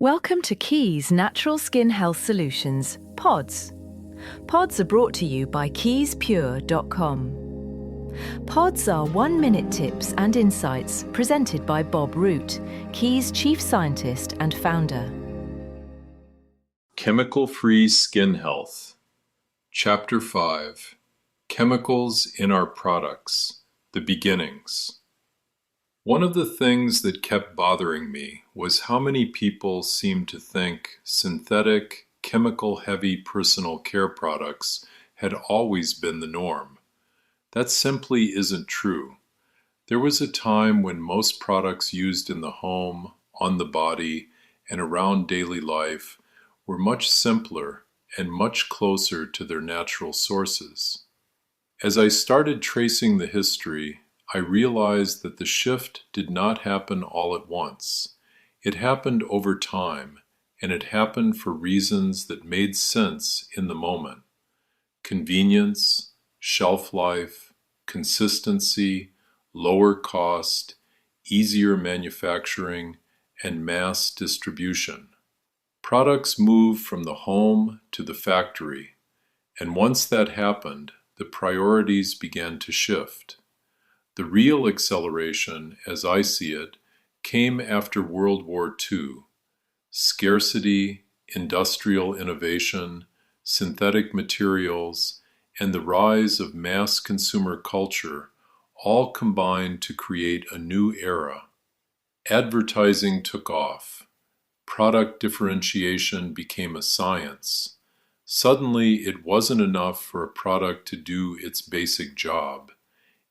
Welcome to Keys Natural Skin Health Solutions, PODS. PODS are brought to you by keyspure.com. PODS are 1-minute tips and insights presented by Bob Root, Keys Chief Scientist and Founder. Chemical-Free Skin Health. Chapter 5. Chemicals in Our Products. The Beginnings. One of the things that kept bothering me was how many people seemed to think synthetic, chemical-heavy personal care products had always been the norm. That simply isn't true. There was a time when most products used in the home, on the body, and around daily life were much simpler and much closer to their natural sources. As I started tracing the history, I realized that the shift did not happen all at once. It happened over time, and it happened for reasons that made sense in the moment. Convenience, shelf life, consistency, lower cost, easier manufacturing, and mass distribution. Products moved from the home to the factory, and once that happened, the priorities began to shift. The real acceleration, as I see it, came after World War II. Scarcity, industrial innovation, synthetic materials, and the rise of mass consumer culture all combined to create a new era. Advertising took off. Product differentiation became a science. Suddenly, it wasn't enough for a product to do its basic job.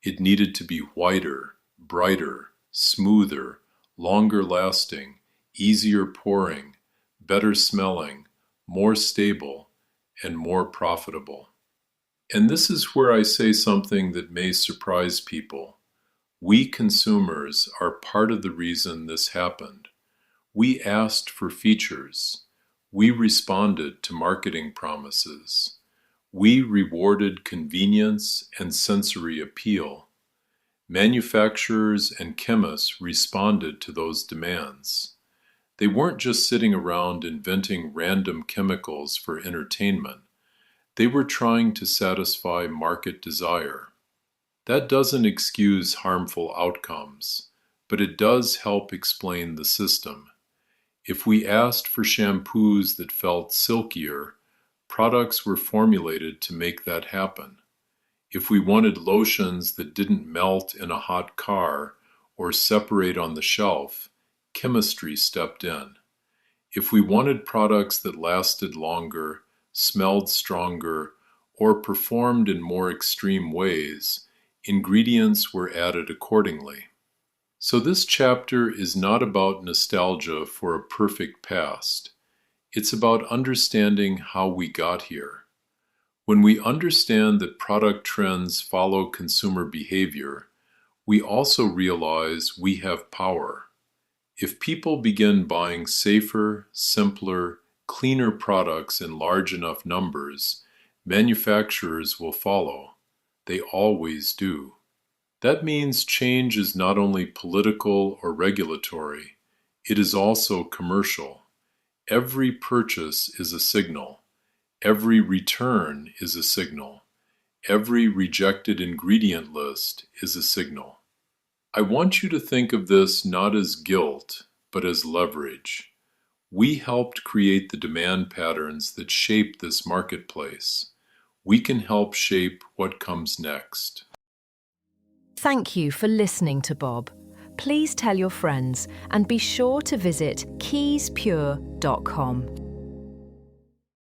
It needed to be whiter, brighter, smoother, longer lasting, easier pouring, better smelling, more stable, and more profitable. And this is where I say something that may surprise people. We consumers are part of the reason this happened. We asked for features. We responded to marketing promises. We rewarded convenience and sensory appeal. Manufacturers and chemists responded to those demands. They weren't just sitting around inventing random chemicals for entertainment. They were trying to satisfy market desire. That doesn't excuse harmful outcomes, but it does help explain the system. If we asked for shampoos that felt silkier, products were formulated to make that happen. If we wanted lotions that didn't melt in a hot car or separate on the shelf, chemistry stepped in. If we wanted products that lasted longer, smelled stronger, or performed in more extreme ways, ingredients were added accordingly. So this chapter is not about nostalgia for a perfect past. It's about understanding how we got here. When we understand that product trends follow consumer behavior, we also realize we have power. If people begin buying safer, simpler, cleaner products in large enough numbers, manufacturers will follow. They always do. That means change is not only political or regulatory, it is also commercial. Every purchase is a signal. Every return is a signal. Every rejected ingredient list is a signal. I want you to think of this not as guilt, but as leverage. We helped create the demand patterns that shape this marketplace. We can help shape what comes next. Thank you for listening to Bob. Please tell your friends and be sure to visit keyspure.com.